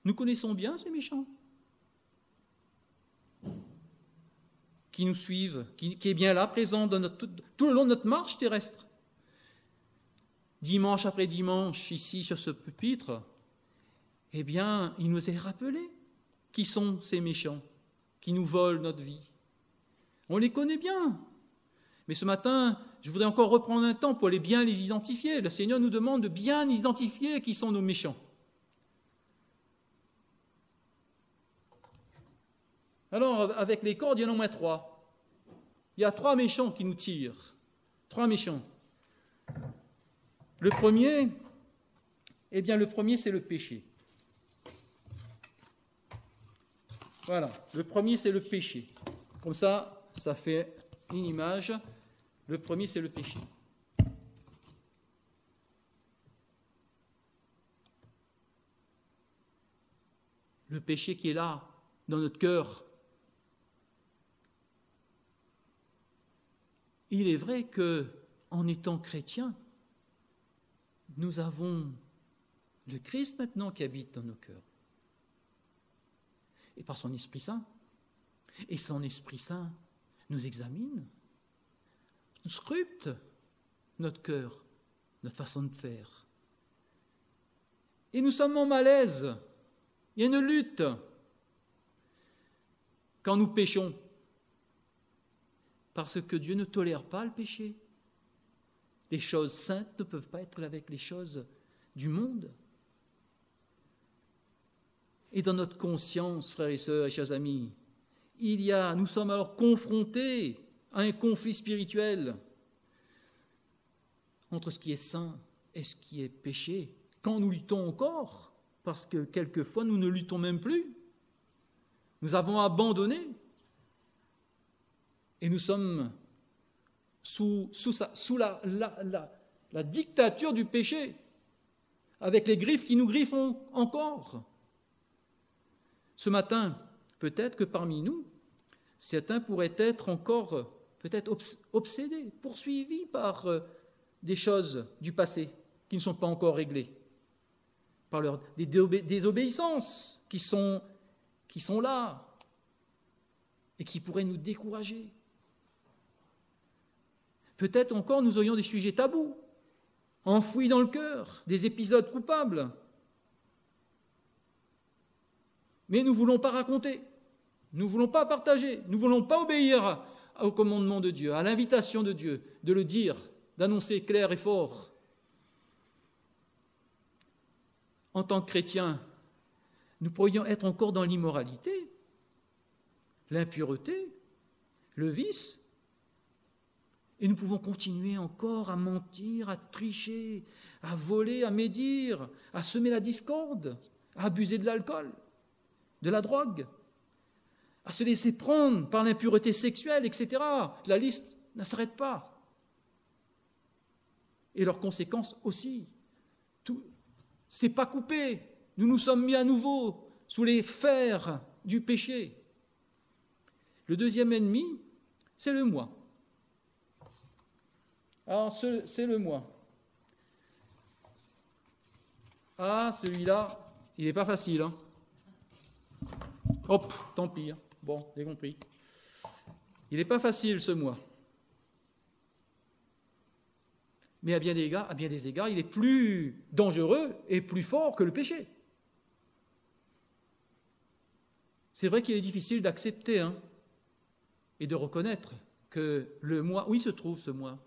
Nous connaissons bien ces méchants qui nous suivent, qui est bien là, présent dans tout le long de notre marche terrestre. Dimanche après dimanche, ici sur ce pupitre, eh bien, il nous est rappelé qui sont ces méchants qui nous volent notre vie. On les connaît bien. Mais ce matin, je voudrais encore reprendre un temps pour bien les identifier. Le Seigneur nous demande de bien identifier qui sont nos méchants. Alors, avec les cordes, il y en a au moins 3. Il y a 3 méchants qui nous tirent. 3 méchants. Le premier, c'est le péché. Voilà, le premier, c'est le péché. Comme ça fait une image. Le premier, c'est le péché. Le péché qui est là, dans notre cœur. Il est vrai qu'en étant chrétien, nous avons le Christ maintenant qui habite dans nos cœurs. Et par son Esprit Saint. Et son Esprit Saint nous examine, nous scrute notre cœur, notre façon de faire. Et nous sommes en malaise. Il y a une lutte quand nous péchons. Parce que Dieu ne tolère pas le péché. Les choses saintes ne peuvent pas être avec les choses du monde. Et dans notre conscience, frères et sœurs et chers amis, nous sommes alors confrontés à un conflit spirituel entre ce qui est saint et ce qui est péché. Quand nous luttons encore, parce que quelquefois nous ne luttons même plus, nous avons abandonné et nous sommes sous la dictature du péché, avec les griffes qui nous griffent encore. Ce matin, peut-être que parmi nous, certains pourraient être encore peut-être obsédés, poursuivis par des choses du passé qui ne sont pas encore réglées, par des désobéissances qui sont là et qui pourraient nous décourager. Peut-être encore nous aurions des sujets tabous, enfouis dans le cœur, des épisodes coupables. Mais nous ne voulons pas raconter, nous ne voulons pas partager, nous ne voulons pas obéir au commandement de Dieu, à l'invitation de Dieu, de le dire, d'annoncer clair et fort. En tant que chrétiens, nous pourrions être encore dans l'immoralité, l'impureté, le vice, et nous pouvons continuer encore à mentir, à tricher, à voler, à médire, à semer la discorde, à abuser de l'alcool, de la drogue, à se laisser prendre par l'impureté sexuelle, etc. La liste ne s'arrête pas. Et leurs conséquences aussi. C'est pas coupé. Nous nous sommes mis à nouveau sous les fers du péché. Le deuxième ennemi, c'est le moi. Alors, c'est le moi. Ah, celui-là, il n'est pas facile. Hein. Hop, tant pis. Hein. Bon, j'ai compris. Il n'est pas facile, ce moi. Mais à bien des égards, il est plus dangereux et plus fort que le péché. C'est vrai qu'il est difficile d'accepter et de reconnaître que le moi, où il se trouve ce moi?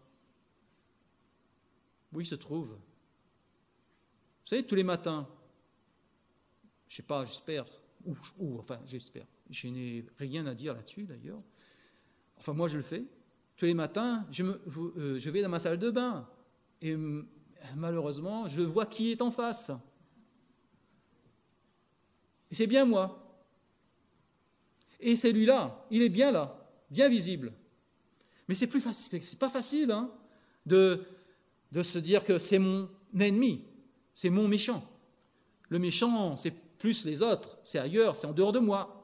Où il se trouve? Vous savez, tous les matins, je ne sais pas, j'espère, j'espère, je n'ai rien à dire là-dessus d'ailleurs, enfin moi je le fais, tous les matins, je vais dans ma salle de bain et malheureusement, je vois qui est en face. Et c'est bien moi. Et celui-là, il est bien là, bien visible. Mais c'est pas facile de se dire que c'est mon ennemi, c'est mon méchant. Le méchant, c'est plus les autres, c'est ailleurs, c'est en dehors de moi.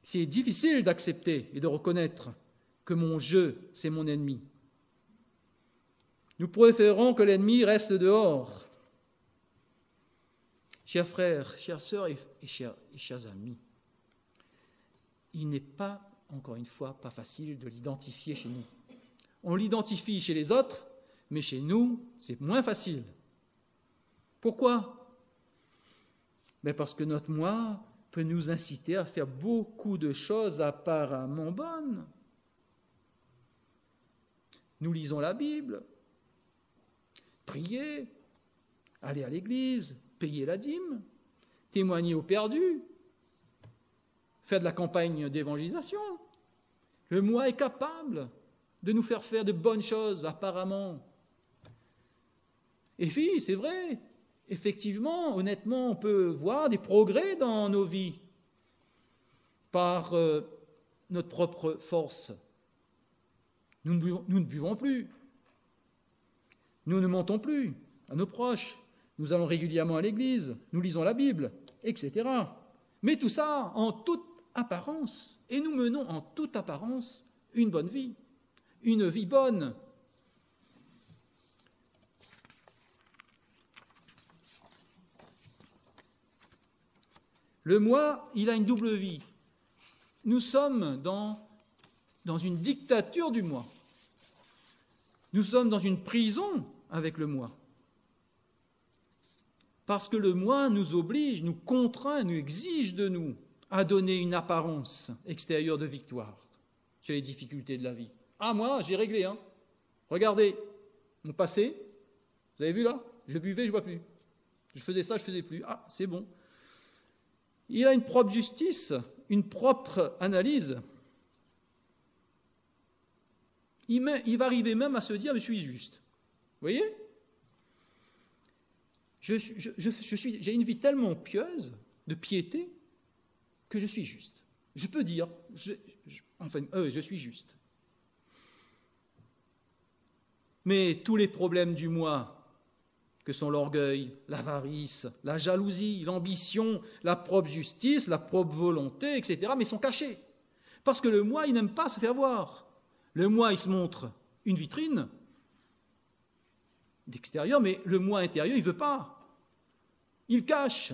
C'est difficile d'accepter et de reconnaître que mon je, c'est mon ennemi. Nous préférons que l'ennemi reste dehors. Chers frères, chères sœurs et chers amis, il n'est pas, encore une fois, pas facile de l'identifier chez nous. On l'identifie chez les autres, mais chez nous, c'est moins facile. Pourquoi? Parce que notre moi peut nous inciter à faire beaucoup de choses apparemment bonnes. Nous lisons la Bible, prier, aller à l'église, payer la dîme, témoigner aux perdus, faire de la campagne d'évangélisation. Le moi est capable de nous faire faire de bonnes choses, apparemment. Et puis, c'est vrai, effectivement, honnêtement, on peut voir des progrès dans nos vies par notre propre force. Nous ne buvons plus. Nous ne mentons plus à nos proches. Nous allons régulièrement à l'église. Nous lisons la Bible, etc. Mais tout ça en toute apparence. Et nous menons en toute apparence une bonne vie. Une vie bonne. Le moi, il a une double vie. Nous sommes dans une dictature du moi. Nous sommes dans une prison avec le moi. Parce que le moi nous oblige, nous contraint, nous exige de nous à donner une apparence extérieure de victoire sur les difficultés de la vie. Ah, moi, j'ai réglé, hein. Regardez, mon passé, vous avez vu là? Je buvais, je ne bois plus. Je faisais ça, je ne faisais plus. Ah, c'est bon. Il a une propre justice, une propre analyse. Il va arriver même à se dire, mais je suis juste. Vous voyez? J'ai une vie tellement pieuse, de piété, que je suis juste. Je peux dire, je suis juste. Mais tous les problèmes du moi, que sont l'orgueil, l'avarice, la jalousie, l'ambition, la propre justice, la propre volonté, etc., mais sont cachés. Parce que le moi, il n'aime pas se faire voir. Le moi, il se montre une vitrine d'extérieur, mais le moi intérieur, il ne veut pas. Il cache.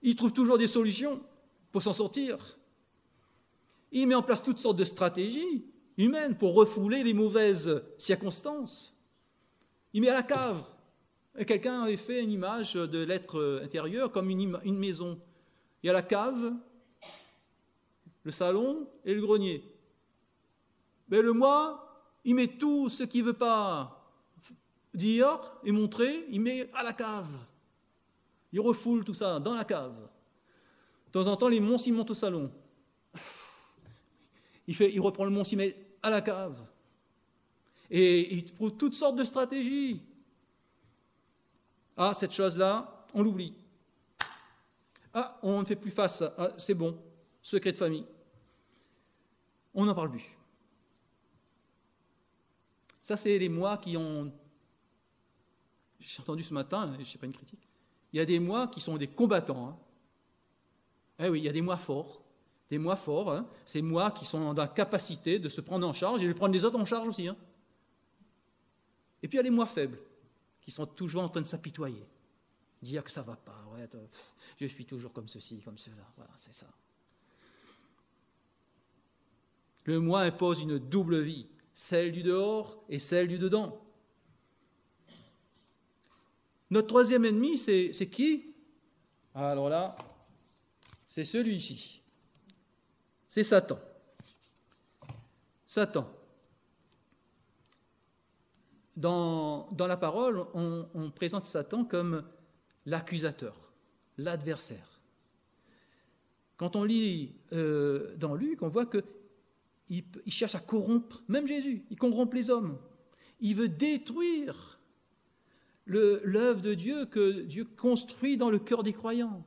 Il trouve toujours des solutions pour s'en sortir. Il met en place toutes sortes de stratégies humaines pour refouler les mauvaises circonstances. Il met à la cave. Et quelqu'un avait fait une image de l'être intérieur comme une maison. Il y a la cave, le salon et le grenier. Mais le moi, il met tout ce qu'il ne veut pas dire et montrer, il met à la cave. Il refoule tout ça dans la cave. De temps en temps, les monstres, ils montent au salon. Il reprend le monstre, il met à la cave. Et il trouve toutes sortes de stratégies. Ah, cette chose-là, on l'oublie. Ah, on ne fait plus face. Ah, c'est bon, secret de famille. On n'en parle plus. Ça, c'est les mois qui ont... J'ai entendu ce matin, je ne sais pas une critique, il y a des mois qui sont des combattants. Hein. Eh oui, il y a des mois forts. Des mois forts, hein. Ces mois qui sont dans la capacité de se prendre en charge et de prendre les autres en charge aussi. Hein. Et puis il y a les mois faibles, qui sont toujours en train de s'apitoyer, dire que ça ne va pas, ouais, je suis toujours comme ceci, comme cela, voilà, c'est ça. Le moi impose une double vie, celle du dehors et celle du dedans. Notre troisième ennemi, c'est qui? Alors là, c'est celui-ci. C'est Satan. Satan. Dans la parole, on présente Satan comme l'accusateur, l'adversaire. Quand on lit dans Luc, on voit qu'il cherche à corrompre, même Jésus, il corrompt les hommes. Il veut détruire l'œuvre de Dieu que Dieu construit dans le cœur des croyants.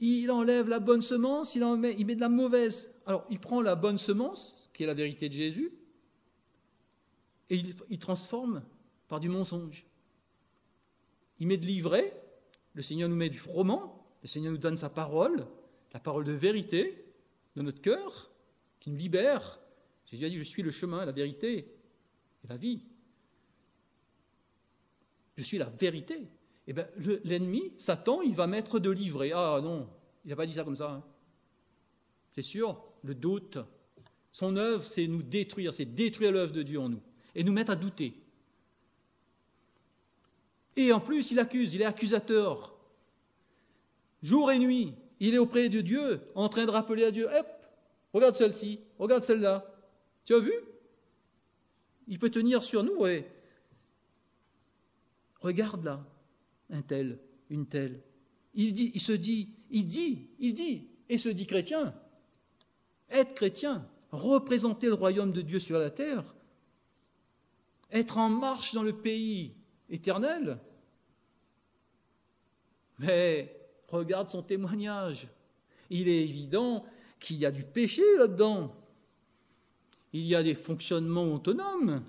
Il enlève la bonne semence, il met de la mauvaise. Alors, il prend la bonne semence, qui est la vérité de Jésus, et il transforme par du mensonge. Il met de l'ivraie, le Seigneur nous met du froment, le Seigneur nous donne sa parole, la parole de vérité dans notre cœur, qui nous libère. Jésus a dit, je suis le chemin, la vérité et la vie. je suis la vérité. Eh bien, l'ennemi, Satan, il va mettre de l'ivraie. Ah non, il n'a pas dit ça comme ça. Hein. C'est sûr, le doute. Son œuvre, c'est nous détruire, c'est détruire l'œuvre de Dieu en nous et nous mettre à douter. Et en plus, il accuse, il est accusateur. Jour et nuit, il est auprès de Dieu, en train de rappeler à Dieu, hop, regarde celle-ci, regarde celle-là. Tu as vu? Il peut tenir sur nous, ouais. Regarde là, un tel, une telle. Il dit, et se dit chrétien. Être chrétien, représenter le royaume de Dieu sur la terre, être en marche dans le pays éternel. Mais regarde son témoignage. Il est évident qu'il y a du péché là-dedans. Il y a des fonctionnements autonomes.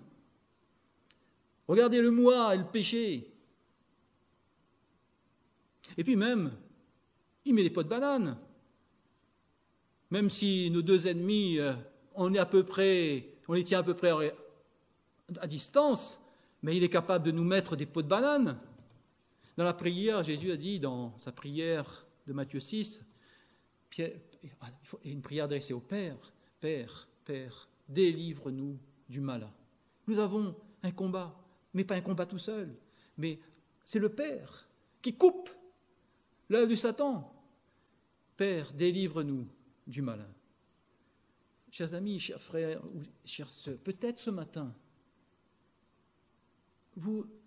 Regardez le moi et le péché. Et puis même, il met des pots de banane. Même si nos deux ennemis, on les tient à peu près à distance, mais il est capable de nous mettre des pots de banane. Dans la prière, Jésus a dit, dans sa prière de Matthieu 6, une prière adressée au Père, « Père, Père, délivre-nous du mal. » Nous avons un combat, mais pas un combat tout seul, mais c'est le Père qui coupe l'œuvre du Satan. « Père, délivre-nous du malin. » Chers amis, chers frères ou chères sœurs, peut-être ce matin,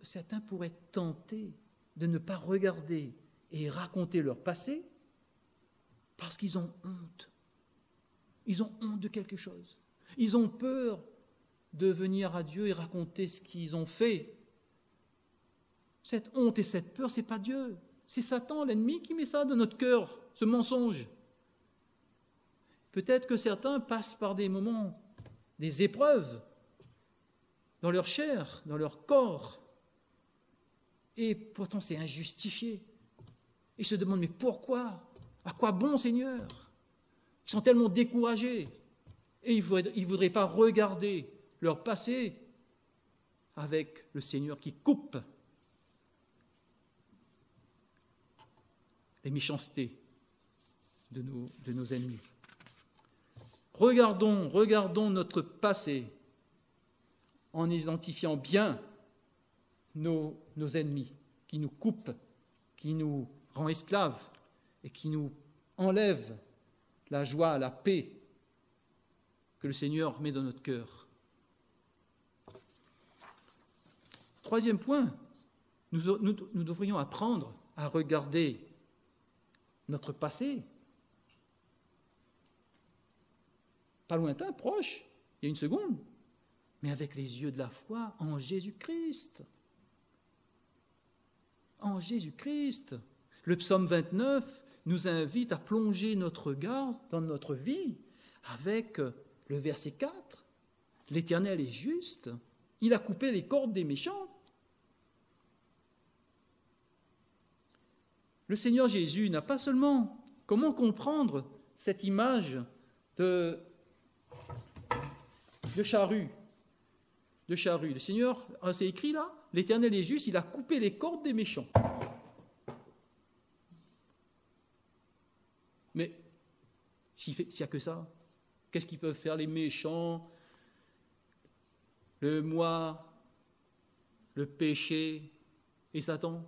certains pourraient être tentés de ne pas regarder et raconter leur passé parce qu'ils ont honte. Ils ont honte de quelque chose. Ils ont peur de venir à Dieu et raconter ce qu'ils ont fait. Cette honte et cette peur, ce n'est pas Dieu. C'est Satan, l'ennemi, qui met ça dans notre cœur, ce mensonge. Peut-être que certains passent par des moments, des épreuves, dans leur chair, dans leur corps, et pourtant c'est injustifié. Ils se demandent, mais pourquoi? À quoi bon, Seigneur? Ils sont tellement découragés, et ils ne voudraient pas regarder leur passé avec le Seigneur qui coupe les méchancetés de nos ennemis. Regardons notre passé en identifiant bien nos ennemis qui nous coupent, qui nous rend esclaves et qui nous enlèvent la joie, la paix que le Seigneur met dans notre cœur. Troisième point, nous devrions apprendre à regarder notre passé, pas lointain, proche, il y a une seconde, mais avec les yeux de la foi en Jésus-Christ. En Jésus-Christ. Le psaume 29 nous invite à plonger notre regard dans notre vie avec le verset 4. L'Éternel est juste, il a coupé les cordes des méchants. Le Seigneur Jésus n'a pas seulement... Comment comprendre cette image de charrue? Le Seigneur, c'est écrit là, l'Éternel est juste, il a coupé les cordes des méchants. Mais s'il n'y a que ça, qu'est-ce qu'ils peuvent faire les méchants, le moi, le péché et Satan?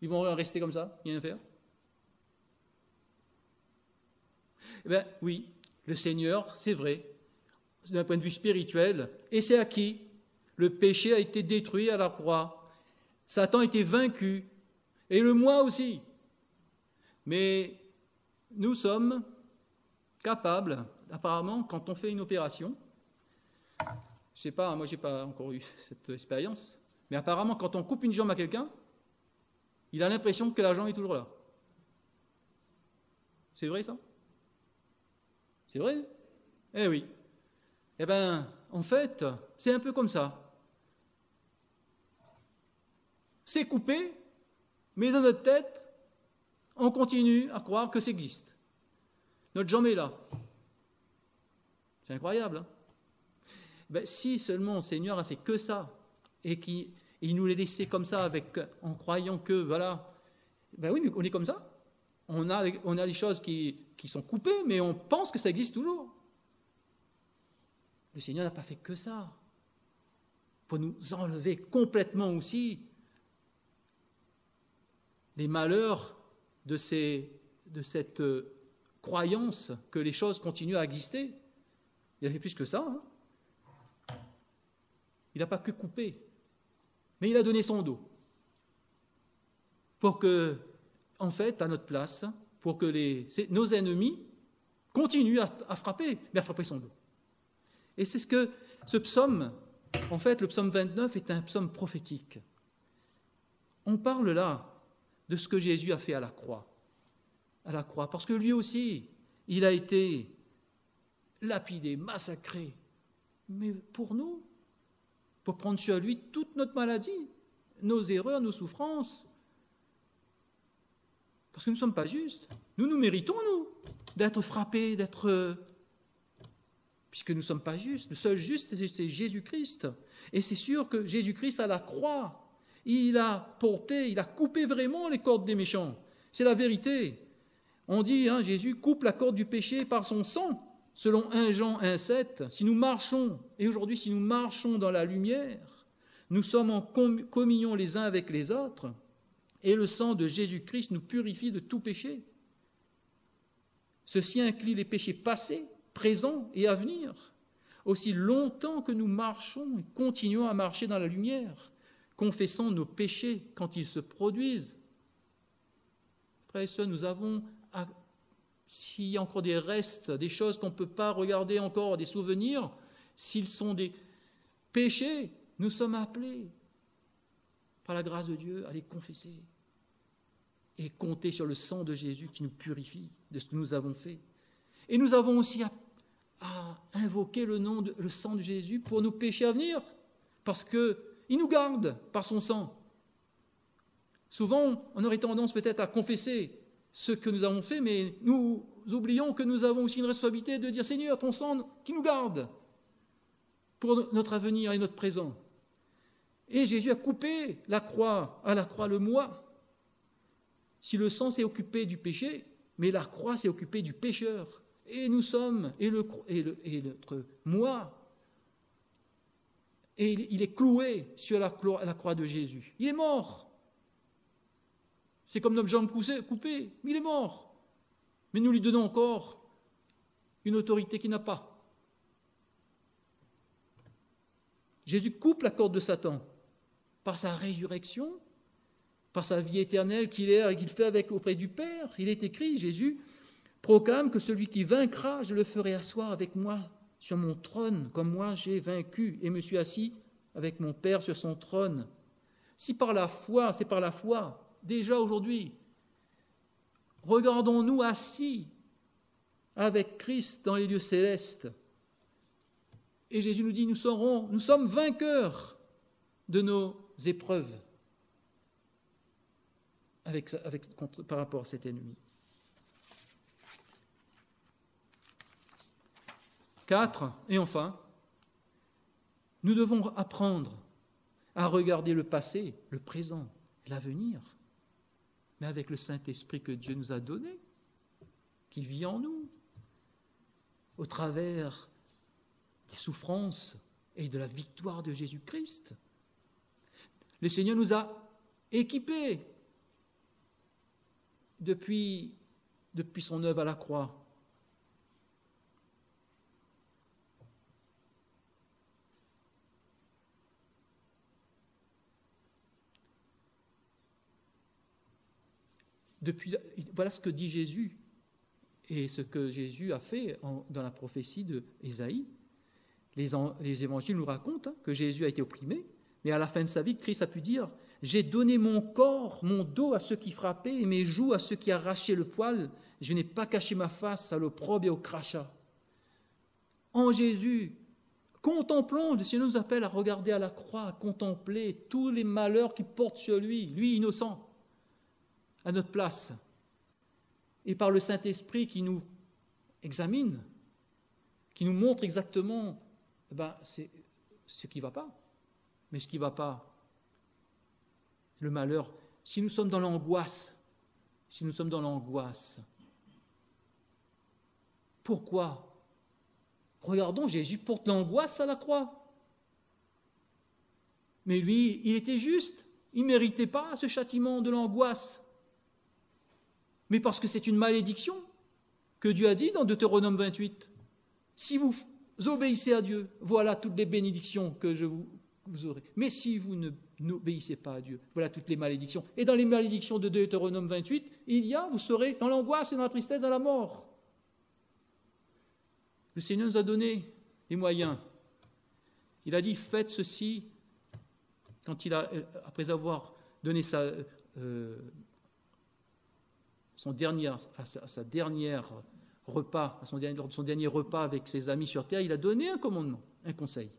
Ils vont rester comme ça, rien faire? Eh bien oui, le Seigneur, c'est vrai, d'un point de vue spirituel, et c'est acquis. Le péché a été détruit à la croix. Satan a été vaincu, et le moi aussi. Mais nous sommes capables, apparemment, quand on fait une opération, je ne sais pas, moi je n'ai pas encore eu cette expérience, mais apparemment quand on coupe une jambe à quelqu'un, il a l'impression que la jambe est toujours là. C'est vrai ça? C'est vrai? Eh oui. Eh bien, en fait, c'est un peu comme ça. C'est coupé, mais dans notre tête, on continue à croire que ça existe. Notre jambe est là. C'est incroyable, hein? Ben, si seulement le Seigneur a fait que ça, et et il nous les laissait comme ça, en croyant que, voilà, ben oui, mais on est comme ça. On a les choses qui sont coupées, mais on pense que ça existe toujours. Le Seigneur n'a pas fait que ça, pour nous enlever complètement aussi les malheurs de cette croyance que les choses continuent à exister. Il a fait plus que ça. Hein. Il n'a pas que coupé, mais il a donné son dos pour que, en fait, à notre place, pour que nos ennemis continuent à frapper, mais à frapper son dos. Et c'est ce que ce psaume, en fait, le psaume 29 est un psaume prophétique. On parle là de ce que Jésus a fait à la croix. À la croix, parce que lui aussi, il a été lapidé, massacré. Mais pour nous, pour prendre sur lui toute notre maladie, nos erreurs, nos souffrances. Parce que nous ne sommes pas justes. Nous méritons, nous, d'être frappés, puisque nous ne sommes pas justes. Le seul juste, c'est Jésus-Christ. Et c'est sûr que Jésus-Christ, à la croix, il a coupé vraiment les cordes des méchants. C'est la vérité. On dit, Jésus coupe la corde du péché par son sang. Selon 1 Jean 1,7, si nous marchons dans la lumière, nous sommes en communion les uns avec les autres, et le sang de Jésus-Christ nous purifie de tout péché. Ceci inclut les péchés passés, présents et à venir. Aussi longtemps que nous marchons et continuons à marcher dans la lumière, confessant nos péchés quand ils se produisent. Frères et sœurs, nous avons s'il y a encore des restes, des choses qu'on ne peut pas regarder encore, des souvenirs, s'ils sont des péchés, nous sommes appelés, par la grâce de Dieu, à les confesser et compter sur le sang de Jésus qui nous purifie de ce que nous avons fait. Et nous avons aussi à invoquer le sang de Jésus pour nos péchés à venir, parce qu'il nous garde par son sang. Souvent, on aurait tendance peut-être à confesser ce que nous avons fait, mais nous oublions que nous avons aussi une responsabilité de dire « Seigneur, ton sang qui nous garde pour notre avenir et notre présent ». Et Jésus a coupé à la croix le moi. Si le sang s'est occupé du péché, mais la croix s'est occupée du pécheur. Et nous sommes, et notre moi, et il est cloué sur la croix de Jésus. Il est mort. C'est comme notre jambe coupée, mais il est mort. Mais nous lui donnons encore une autorité qu'il n'a pas. Jésus coupe la corde de Satan par sa résurrection, par sa vie éternelle qu'il est et qu'il fait auprès du Père. Il est écrit, Jésus proclame que celui qui vaincra, je le ferai asseoir avec moi sur mon trône, comme moi j'ai vaincu et me suis assis avec mon Père sur son trône. Si par la foi, c'est par la foi, déjà aujourd'hui, regardons-nous assis avec Christ dans les lieux célestes. Et Jésus nous dit, nous sommes vainqueurs de nos épreuves par rapport à cet ennemi. 4, et enfin, nous devons apprendre à regarder le passé, le présent, l'avenir, mais avec le Saint-Esprit que Dieu nous a donné, qui vit en nous, au travers des souffrances et de la victoire de Jésus-Christ. Le Seigneur nous a équipés depuis son œuvre à la croix. Voilà ce que dit Jésus et ce que Jésus a fait dans la prophétie d'Ésaïe. Les évangiles nous racontent que Jésus a été opprimé, mais à la fin de sa vie, Christ a pu dire « J'ai donné mon corps, mon dos à ceux qui frappaient et mes joues à ceux qui arrachaient le poil. Je n'ai pas caché ma face à l'opprobre et au crachat. » En Jésus, contemplons, le Seigneur nous appelle à regarder à la croix, à contempler tous les malheurs qu'il porte sur lui innocent, à notre place, et par le Saint-Esprit qui nous examine, qui nous montre exactement c'est ce qui ne va pas. Mais ce qui ne va pas, le malheur, si nous sommes dans l'angoisse, pourquoi? Regardons, Jésus porte l'angoisse à la croix. Mais lui, il était juste, il ne méritait pas ce châtiment de l'angoisse. Mais parce que c'est une malédiction que Dieu a dit dans Deutéronome 28. Si vous obéissez à Dieu, voilà toutes les bénédictions que je vous aurez. Mais si vous n'obéissez pas à Dieu, voilà toutes les malédictions. Et dans les malédictions de Deutéronome 28, vous serez dans l'angoisse et dans la tristesse, dans la mort. Le Seigneur nous a donné les moyens. Il a dit, faites ceci, après avoir donné son dernier repas avec ses amis sur terre, il a donné un commandement, un conseil.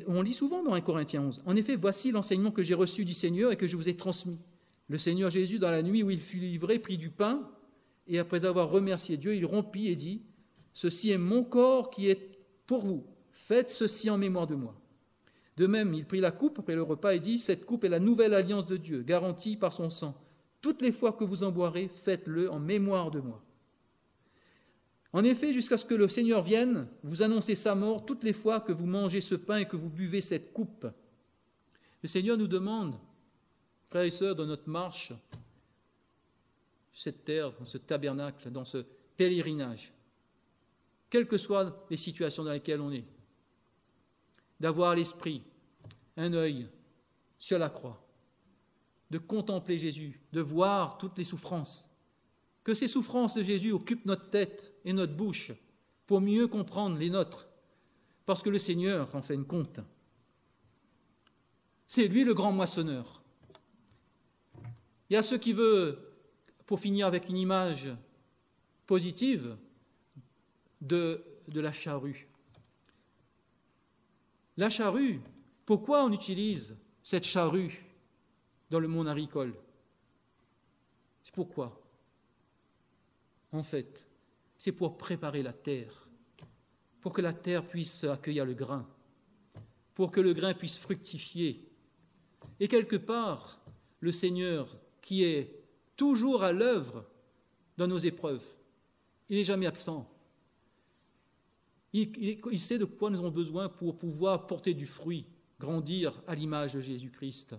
On lit souvent dans 1 Corinthiens 11. En effet, voici l'enseignement que j'ai reçu du Seigneur et que je vous ai transmis. Le Seigneur Jésus, dans la nuit où il fut livré, prit du pain et après avoir remercié Dieu, il rompit et dit, « Ceci est mon corps qui est pour vous. Faites ceci en mémoire de moi. » De même, il prit la coupe après le repas et dit, « Cette coupe est la nouvelle alliance de Dieu, garantie par son sang. Toutes les fois que vous en boirez, faites-le en mémoire de moi. » En effet, jusqu'à ce que le Seigneur vienne, vous annoncez sa mort toutes les fois que vous mangez ce pain et que vous buvez cette coupe. Le Seigneur nous demande, frères et sœurs, dans notre marche, sur cette terre, dans ce tabernacle, dans ce pèlerinage, quelles que soient les situations dans lesquelles on est, d'avoir l'esprit, un œil sur la croix, de contempler Jésus, de voir toutes les souffrances, que ces souffrances de Jésus occupent notre tête et notre bouche pour mieux comprendre les nôtres, parce que le Seigneur en fait une compte. C'est lui le grand moissonneur. Il y a ceux qui veulent, pour finir avec une image positive, de la charrue. La charrue, pourquoi on utilise cette charrue dans le monde agricole? C'est pourquoi? En fait, c'est pour préparer la terre, pour que la terre puisse accueillir le grain, pour que le grain puisse fructifier. Et quelque part, le Seigneur, qui est toujours à l'œuvre dans nos épreuves, il n'est jamais absent. Il sait de quoi nous avons besoin pour pouvoir porter du fruit, grandir à l'image de Jésus-Christ.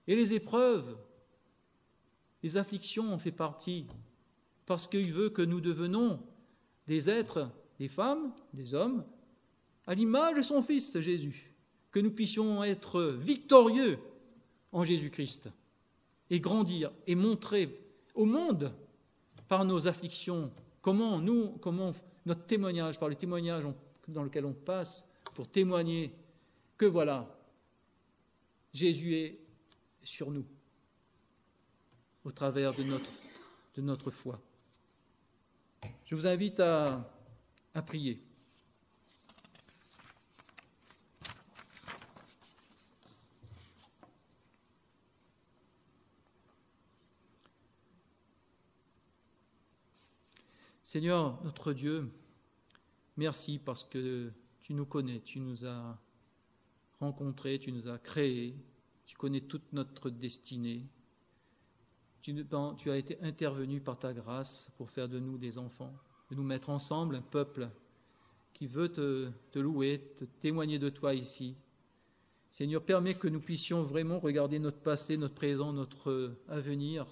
Et les épreuves, les afflictions en font partie, parce qu'il veut que nous devenions des êtres, des femmes, des hommes, à l'image de son Fils Jésus, que nous puissions être victorieux en Jésus-Christ et grandir et montrer au monde par nos afflictions comment notre témoignage, par le témoignage dans lequel on passe, pour témoigner que voilà, Jésus est sur nous au travers de notre foi. Je vous invite à prier. Seigneur, notre Dieu, merci parce que tu nous connais, tu nous as rencontrés, tu nous as créés, tu connais toute notre destinée. Tu as été intervenu par ta grâce pour faire de nous des enfants, de nous mettre ensemble, un peuple qui veut te louer, te témoigner de toi ici. Seigneur, permets que nous puissions vraiment regarder notre passé, notre présent, notre avenir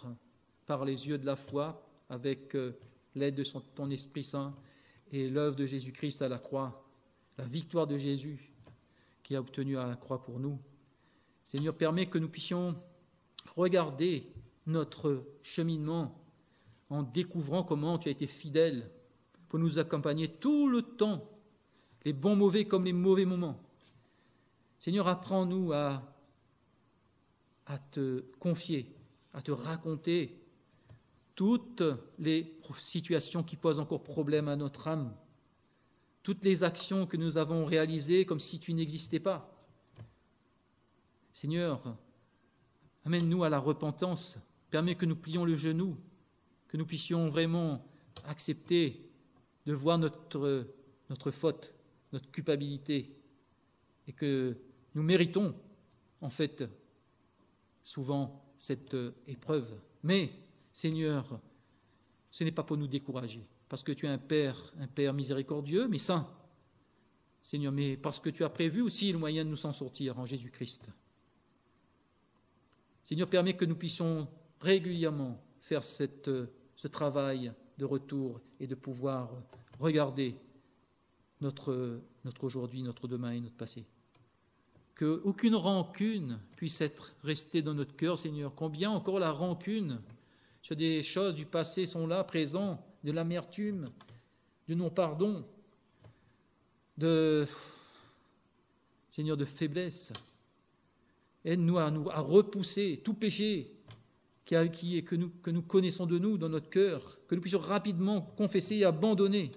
par les yeux de la foi, avec l'aide de ton Esprit Saint et l'œuvre de Jésus-Christ à la croix, la victoire de Jésus qui a obtenu à la croix pour nous. Seigneur, permets que nous puissions regarder notre cheminement en découvrant comment tu as été fidèle pour nous accompagner tout le temps, les bons mauvais comme les mauvais moments. Seigneur, apprends-nous à te confier, à te raconter toutes les situations qui posent encore problème à notre âme, toutes les actions que nous avons réalisées comme si tu n'existais pas. Seigneur, amène-nous à la repentance, permets que nous plions le genou, que nous puissions vraiment accepter de voir notre faute, notre culpabilité, et que nous méritons, en fait, souvent cette épreuve. Mais, Seigneur, ce n'est pas pour nous décourager, parce que tu es un Père miséricordieux, mais saint. Seigneur, mais parce que tu as prévu aussi le moyen de nous en sortir en Jésus-Christ. Seigneur, permets que nous puissions régulièrement faire ce travail de retour et de pouvoir regarder notre aujourd'hui, notre demain et notre passé. Qu'aucune rancune puisse être restée dans notre cœur, Seigneur. Combien encore la rancune sur des choses du passé sont là, présents, de l'amertume, du non-pardon, Seigneur, de faiblesse. Aide-nous à repousser tout péché que nous connaissons de nous dans notre cœur, que nous puissions rapidement confesser et abandonner.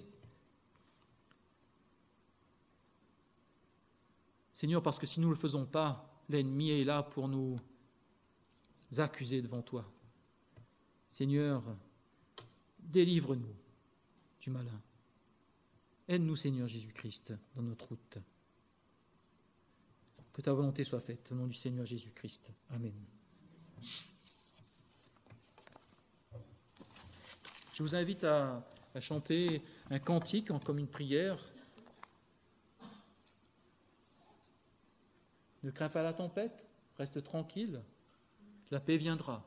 Seigneur, parce que si nous ne le faisons pas, l'ennemi est là pour nous accuser devant toi. Seigneur, délivre-nous du malin. Aide-nous, Seigneur Jésus-Christ, dans notre route. Que ta volonté soit faite, au nom du Seigneur Jésus-Christ. Amen. Je vous invite à chanter un cantique comme une prière. Ne crains pas la tempête, reste tranquille, la paix viendra.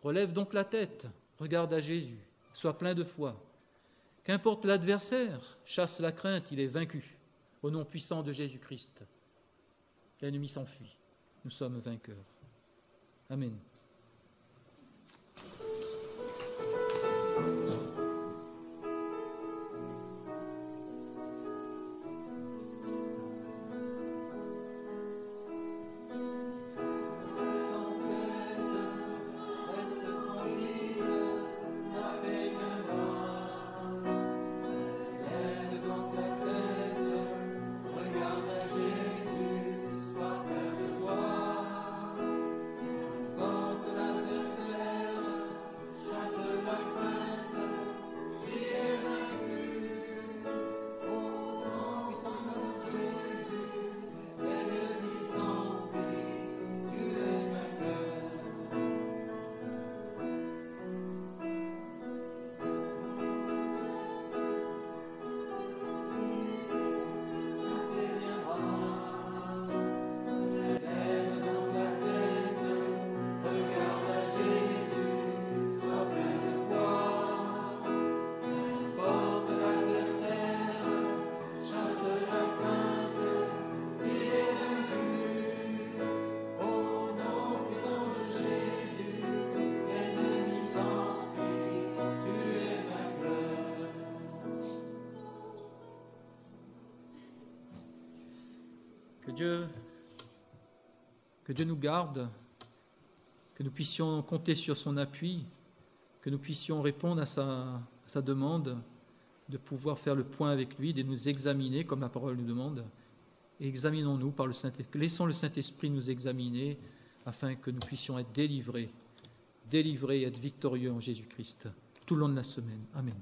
Relève donc la tête, regarde à Jésus, sois plein de foi. Qu'importe l'adversaire, chasse la crainte, il est vaincu. Au nom puissant de Jésus-Christ, l'ennemi s'enfuit, nous sommes vainqueurs. Amen. Que Dieu nous garde, que nous puissions compter sur son appui, que nous puissions répondre à sa demande de pouvoir faire le point avec lui, de nous examiner comme la parole nous demande. Et examinons-nous par le Saint-Esprit. Laissons le Saint-Esprit nous examiner afin que nous puissions être délivrés et être victorieux en Jésus-Christ tout le long de la semaine. Amen.